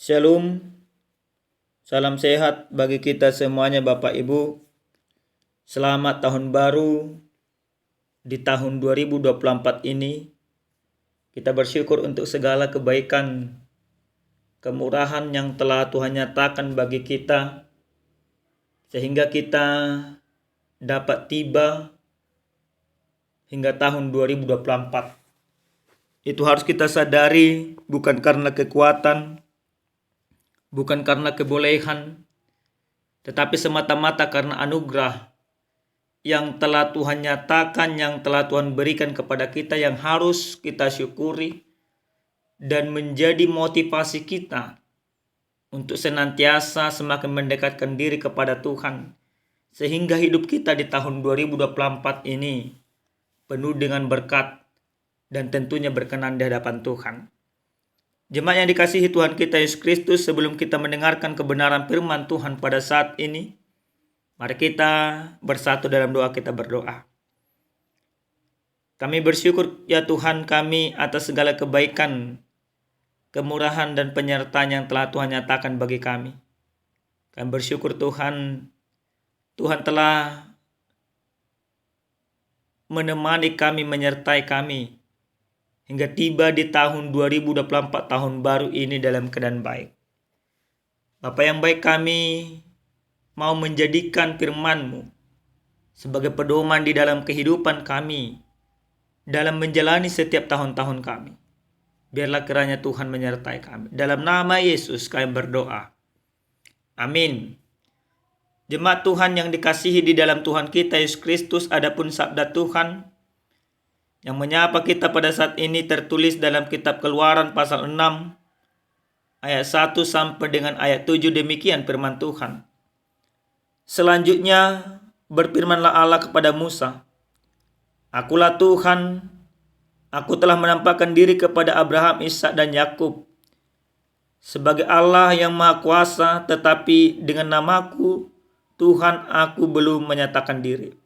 Shalom, salam sehat bagi kita semuanya Bapak Ibu. Selamat tahun baru di tahun 2024 ini. Kita bersyukur untuk segala kebaikan, kemurahan yang telah Tuhan nyatakan bagi kita, sehingga kita dapat tiba hingga tahun 2024. Itu harus kita sadari, bukan karena kekuatan, bukan karena kebolehan, tetapi semata-mata karena anugerah yang telah Tuhan nyatakan, yang telah Tuhan berikan kepada kita, yang harus kita syukuri dan menjadi motivasi kita untuk senantiasa semakin mendekatkan diri kepada Tuhan, sehingga hidup kita di tahun 2024 ini penuh dengan berkat dan tentunya berkenan di hadapan Tuhan. Jemaat yang dikasihi Tuhan kita Yesus Kristus, sebelum kita mendengarkan kebenaran firman Tuhan pada saat ini, mari kita bersatu dalam doa. Kita berdoa. Kami bersyukur ya Tuhan kami atas segala kebaikan, kemurahan dan penyertaan yang telah Tuhan nyatakan bagi kami. Kami bersyukur Tuhan telah menemani kami, menyertai kami hingga tiba di tahun 2024, tahun baru ini dalam keadaan baik. Bapa yang baik, kami mau menjadikan firman-Mu sebagai pedoman di dalam kehidupan kami, dalam menjalani setiap tahun-tahun kami. Biarlah kiranya Tuhan menyertai kami. Dalam nama Yesus kami berdoa. Amin. Jemaat Tuhan yang dikasihi di dalam Tuhan kita Yesus Kristus, adapun sabda Tuhan yang menyapa kita pada saat ini tertulis dalam kitab Keluaran pasal 6 ayat 1 sampai dengan ayat 7. Demikian firman Tuhan. Selanjutnya berfirmanlah Allah kepada Musa, "Akulah Tuhan, aku telah menampakkan diri kepada Abraham, Ishak dan Yakub sebagai Allah yang Maha Kuasa, tetapi dengan namaku Tuhan aku belum menyatakan diri.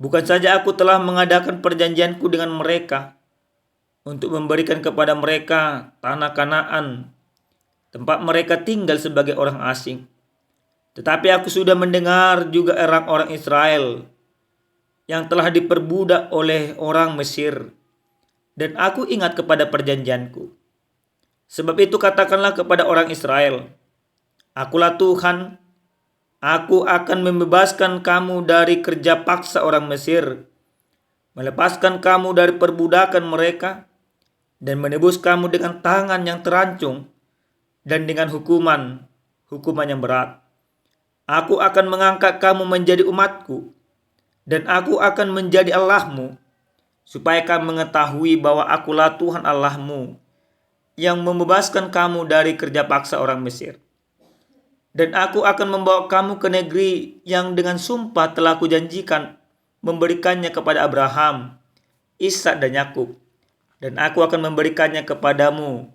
Bukan saja aku telah mengadakan perjanjianku dengan mereka untuk memberikan kepada mereka tanah Kanaan, tempat mereka tinggal sebagai orang asing, tetapi aku sudah mendengar juga orang-orang Israel yang telah diperbudak oleh orang Mesir, dan aku ingat kepada perjanjianku. Sebab itu katakanlah kepada orang Israel, Akulah Tuhan, aku akan membebaskan kamu dari kerja paksa orang Mesir, melepaskan kamu dari perbudakan mereka, dan menebus kamu dengan tangan yang terancung dan dengan hukuman yang berat. Aku akan mengangkat kamu menjadi umatku, dan aku akan menjadi Allahmu, supaya kamu mengetahui bahwa akulah Tuhan Allahmu yang membebaskan kamu dari kerja paksa orang Mesir. Dan aku akan membawa kamu ke negeri yang dengan sumpah telah kujanjikan memberikannya kepada Abraham, Ishak dan Yakub. Dan aku akan memberikannya kepadamu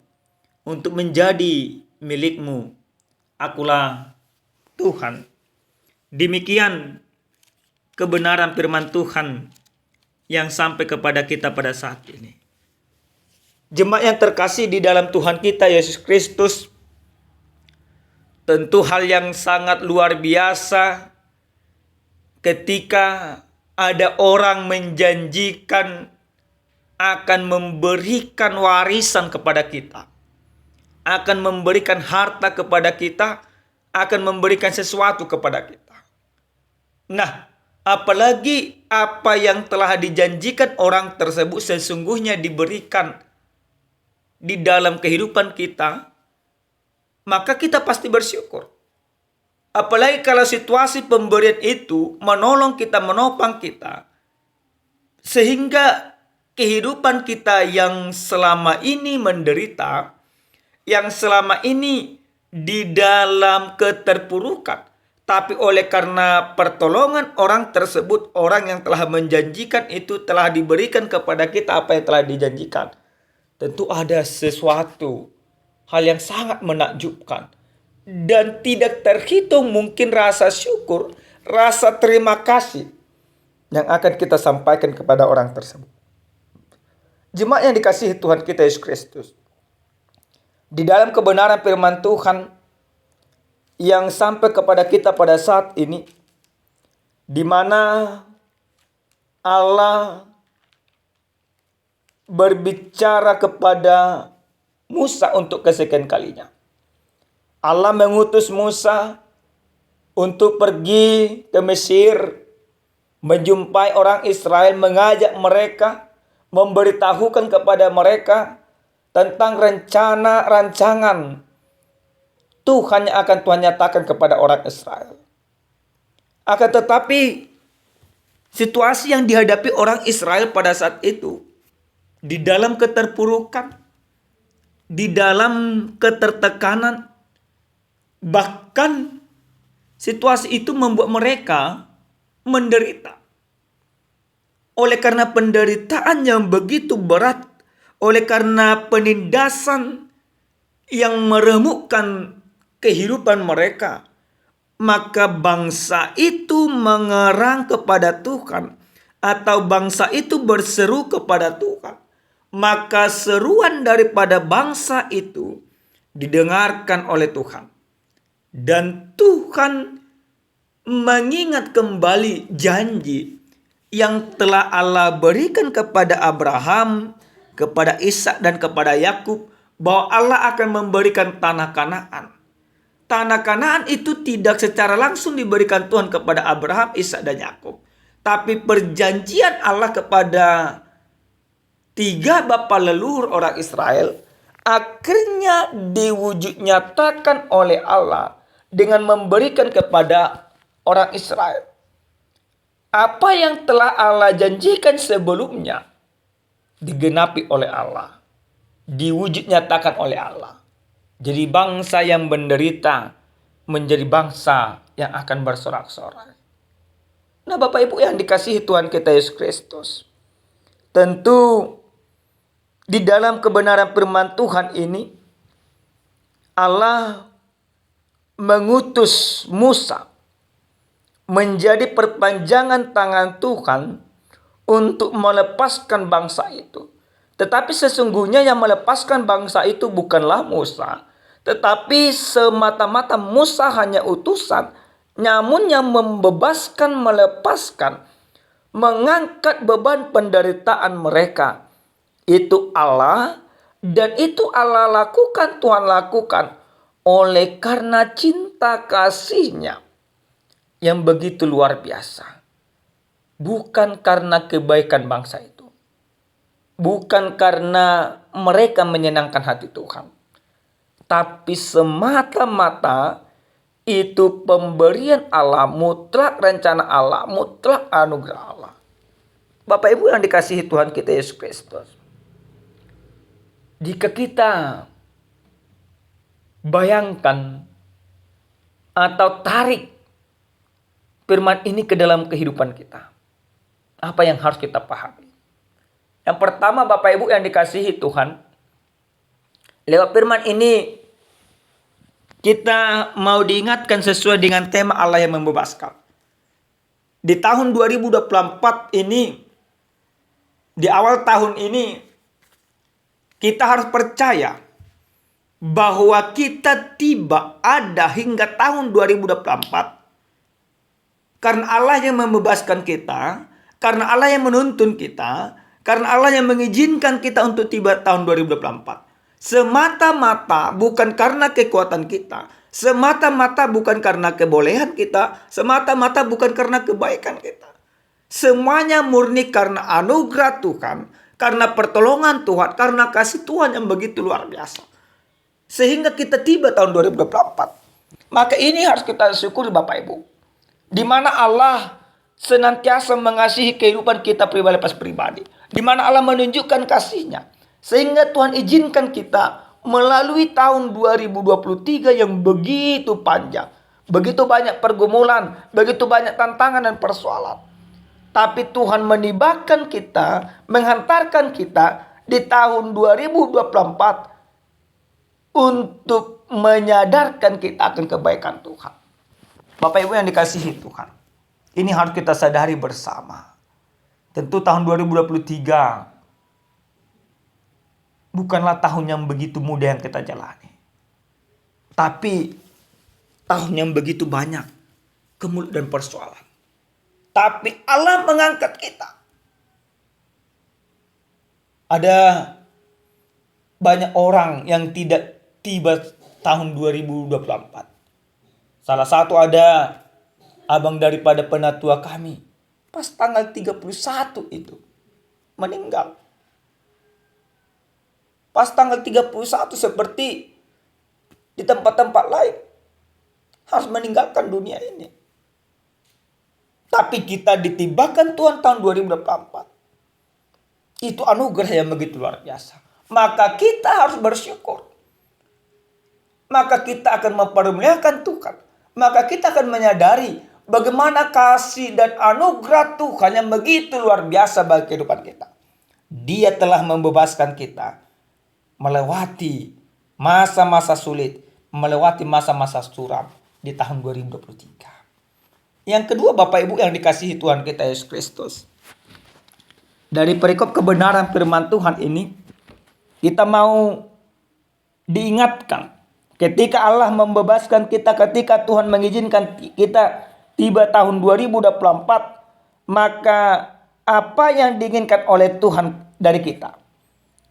untuk menjadi milikmu. Akulah Tuhan." Demikian kebenaran firman Tuhan yang sampai kepada kita pada saat ini. Jemaat yang terkasih di dalam Tuhan kita Yesus Kristus, tentu hal yang sangat luar biasa ketika ada orang menjanjikan akan memberikan warisan kepada kita, akan memberikan harta kepada kita, akan memberikan sesuatu kepada kita. Nah, apalagi apa yang telah dijanjikan orang tersebut sesungguhnya diberikan di dalam kehidupan kita, maka kita pasti bersyukur. Apalagi kalau situasi pemberian itu menolong kita, menopang kita, sehingga kehidupan kita yang selama ini menderita, yang selama ini di dalam keterpurukan, tapi oleh karena pertolongan orang tersebut, orang yang telah menjanjikan itu telah diberikan kepada kita apa yang telah dijanjikan. Tentu ada sesuatu hal yang sangat menakjubkan dan tidak terhitung mungkin rasa syukur, rasa terima kasih yang akan kita sampaikan kepada orang tersebut. Jemaat yang dikasihi Tuhan kita Yesus Kristus, Di dalam kebenaran firman Tuhan yang sampai kepada kita pada saat ini, di mana Allah berbicara kepada Musa untuk kesekian kalinya. Allah mengutus Musa untuk pergi ke Mesir, menjumpai orang Israel, mengajak mereka, memberitahukan kepada mereka tentang rencana rancangan Tuhan yang akan Tuhan nyatakan kepada orang Israel. Akan tetapi situasi yang dihadapi orang Israel pada saat itu, di dalam keterpurukan, di dalam ketertekanan, bahkan situasi itu membuat mereka menderita. Oleh karena penderitaan yang begitu berat, oleh karena penindasan yang meremukkan kehidupan mereka, maka bangsa itu mengerang kepada Tuhan, atau bangsa itu berseru kepada Tuhan. Maka seruan daripada bangsa itu didengarkan oleh Tuhan. Dan Tuhan mengingat kembali janji yang telah Allah berikan kepada Abraham, kepada Ishak dan kepada Yakub, bahwa Allah akan memberikan tanah Kanaan. Tanah Kanaan itu tidak secara langsung diberikan Tuhan kepada Abraham, Ishak dan Yakub, tapi perjanjian Allah kepada tiga bapa leluhur orang Israel akhirnya diwujud nyatakan oleh Allah dengan memberikan kepada orang Israel. Apa yang telah Allah janjikan sebelumnya digenapi oleh Allah, diwujud nyatakan oleh Allah. Jadi bangsa yang menderita menjadi bangsa yang akan bersorak-sorai. Nah, Bapak Ibu yang dikasihi Tuhan kita Yesus Kristus, tentu di dalam kebenaran firman Tuhan ini, Allah mengutus Musa menjadi perpanjangan tangan Tuhan untuk melepaskan bangsa itu. Tetapi sesungguhnya yang melepaskan bangsa itu bukanlah Musa, tetapi semata-mata Musa hanya utusan. Namun yang membebaskan, melepaskan, mengangkat beban penderitaan mereka, itu Allah. Dan itu Allah lakukan, Tuhan lakukan oleh karena cinta kasih-Nya yang begitu luar biasa. Bukan karena kebaikan bangsa itu, bukan karena mereka menyenangkan hati Tuhan, tapi semata-mata itu pemberian Allah, mutlak rencana Allah, mutlak anugerah Allah. Bapak Ibu yang dikasihi Tuhan kita Yesus Kristus, jika kita bayangkan atau tarik firman ini ke dalam kehidupan kita, apa yang harus kita pahami? Yang pertama, Bapak Ibu yang dikasihi Tuhan, lewat firman ini kita mau diingatkan sesuai dengan tema Allah yang membebaskan. Di tahun 2024 ini, di awal tahun ini, kita harus percaya bahwa kita tiba ada hingga tahun 2024 karena Allah yang membebaskan kita, karena Allah yang menuntun kita, karena Allah yang mengizinkan kita untuk tiba tahun 2024. Semata-mata bukan karena kekuatan kita, semata-mata bukan karena kebolehan kita, semata-mata bukan karena kebaikan kita. Semuanya murni karena anugerah Tuhan, karena pertolongan Tuhan, karena kasih Tuhan yang begitu luar biasa. Sehingga kita tiba tahun 2024. Maka ini harus kita syukuri Bapak Ibu. Di mana Allah senantiasa mengasihi kehidupan kita pribadi. Di mana Allah menunjukkan kasih-Nya. Sehingga Tuhan izinkan kita melalui tahun 2023 yang begitu panjang. Begitu banyak pergumulan, begitu banyak tantangan dan persoalan. Tapi Tuhan menibakan kita, menghantarkan kita di tahun 2024 untuk menyadarkan kita akan kebaikan Tuhan. Bapak Ibu yang dikasihi Tuhan, ini harus kita sadari bersama. Tentu tahun 2023 bukanlah tahun yang begitu mudah yang kita jalani. Tapi tahun yang begitu banyak kemuliaan dan persoalan. Tapi Allah mengangkat kita. Ada banyak orang yang tidak tiba tahun 2024. Salah satu ada abang daripada penatua kami. Pas tanggal 31 itu meninggal. Pas tanggal 31 seperti di tempat-tempat lain harus meninggalkan dunia ini. Tapi kita ditibakan Tuhan tahun 2024. Itu anugerah yang begitu luar biasa. Maka kita harus bersyukur. Maka kita akan mempermuliakan Tuhan. Maka kita akan menyadari bagaimana kasih dan anugerah Tuhan yang begitu luar biasa bagi kehidupan kita. Dia telah membebaskan kita melewati masa-masa sulit, melewati masa-masa suram di tahun 2023. Yang kedua, Bapak Ibu yang dikasihi Tuhan kita Yesus Kristus. Dari perikop kebenaran firman Tuhan ini, kita mau diingatkan ketika Allah membebaskan kita, ketika Tuhan mengizinkan kita tiba tahun 2024, maka apa yang diinginkan oleh Tuhan dari kita?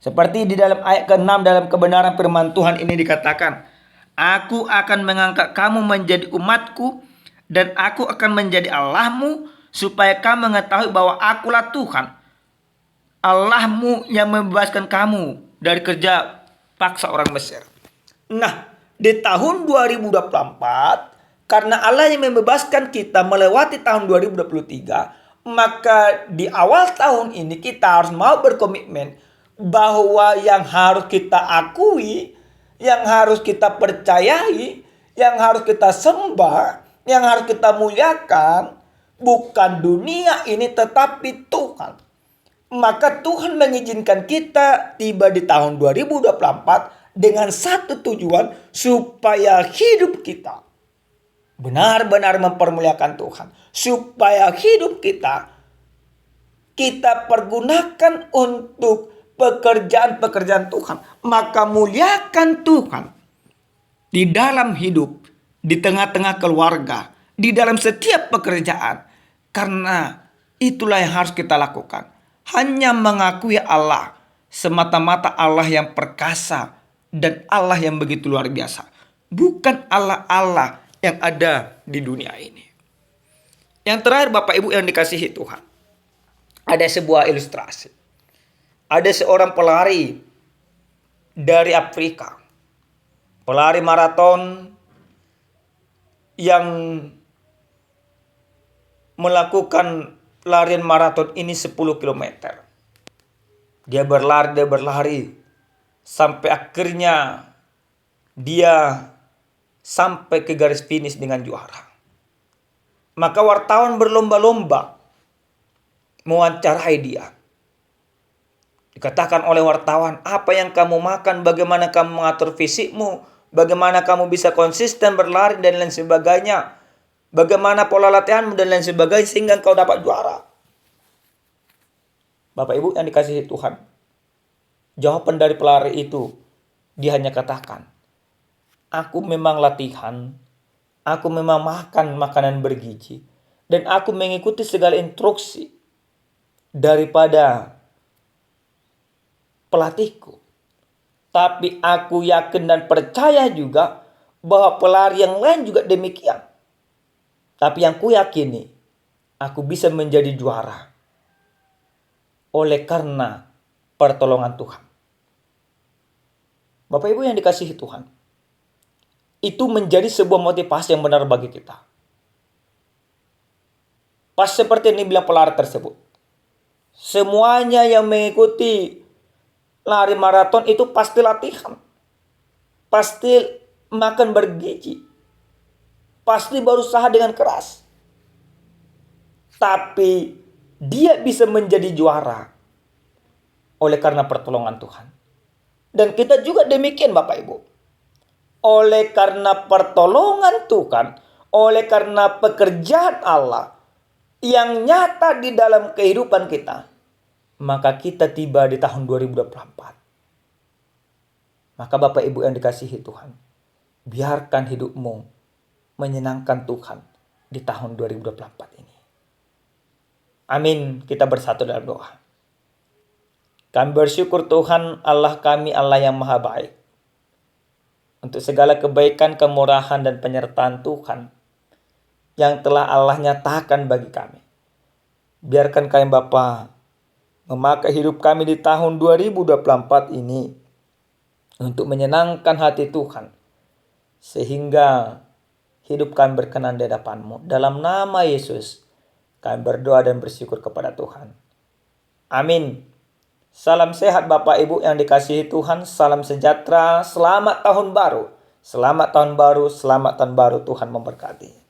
Seperti di dalam ayat ke-6 dalam kebenaran firman Tuhan ini dikatakan, Aku akan mengangkat kamu menjadi umatku, dan aku akan menjadi Allahmu, supaya kamu mengetahui bahwa akulah Tuhan, Allahmu yang membebaskan kamu dari kerja paksa orang Mesir. Nah, di tahun 2024, karena Allah yang membebaskan kita melewati tahun 2023, maka di awal tahun ini kita harus mau berkomitmen bahwa yang harus kita akui, yang harus kita percayai, yang harus kita sembah, yang harus kita muliakan, bukan dunia ini tetapi Tuhan. Maka Tuhan mengizinkan kita tiba di tahun 2024 dengan satu tujuan, supaya hidup kita benar-benar mempermuliakan Tuhan. Supaya hidup kita pergunakan untuk pekerjaan-pekerjaan Tuhan. Maka muliakan Tuhan di dalam hidup, di tengah-tengah keluarga, di dalam setiap pekerjaan. Karena itulah yang harus kita lakukan. Hanya mengakui Allah, semata-mata Allah yang perkasa dan Allah yang begitu luar biasa. Bukan Allah-Allah yang ada di dunia ini. Yang terakhir, Bapak Ibu yang dikasihi Tuhan, ada sebuah ilustrasi. Ada seorang pelari dari Afrika, pelari maraton yang melakukan larian maraton ini 10 km. Dia berlari sampai akhirnya dia sampai ke garis finish dengan juara. Maka wartawan berlomba-lomba mewawancarai dia. Dikatakan oleh wartawan, apa yang kamu makan, bagaimana kamu mengatur fisikmu, bagaimana kamu bisa konsisten berlari dan lain sebagainya. Bagaimana pola latihanmu dan lain sebagainya sehingga engkau dapat juara. Bapak Ibu yang dikasihi Tuhan, jawaban dari pelari itu, dia hanya katakan, aku memang latihan, aku memang makan makanan bergizi, dan aku mengikuti segala instruksi daripada pelatihku. Tapi aku yakin dan percaya juga bahwa pelari yang lain juga demikian. Tapi yang ku yakini, aku bisa menjadi juara oleh karena pertolongan Tuhan. Bapak Ibu yang dikasihi Tuhan, itu menjadi sebuah motivasi yang benar bagi kita. Pas seperti yang dibilang pelari tersebut, semuanya yang mengikuti lari maraton itu pasti latihan, pasti makan bergizi, pasti berusaha dengan keras. Tapi dia bisa menjadi juara oleh karena pertolongan Tuhan. Dan kita juga demikian Bapak Ibu. Oleh karena pertolongan Tuhan, oleh karena pekerjaan Allah yang nyata di dalam kehidupan kita, maka kita tiba di tahun 2024 Maka Bapak Ibu yang dikasihi Tuhan, biarkan hidupmu menyenangkan Tuhan di tahun 2024 ini. Amin. Kita bersatu dalam doa. Kami bersyukur Tuhan Allah kami, Allah yang maha baik, untuk segala kebaikan, kemurahan, dan penyertaan Tuhan yang telah Allah nyatakan bagi kami. Biarkan kami Bapa memakai hidup kami di tahun 2024 ini untuk menyenangkan hati Tuhan, sehingga hidup kami berkenan di hadapan-Mu. Dalam nama Yesus kami berdoa dan bersyukur kepada Tuhan. Amin. Salam sehat Bapak Ibu yang dikasihi Tuhan. Salam sejahtera. Selamat tahun baru. Selamat tahun baru. Selamat tahun baru. Tuhan memberkati.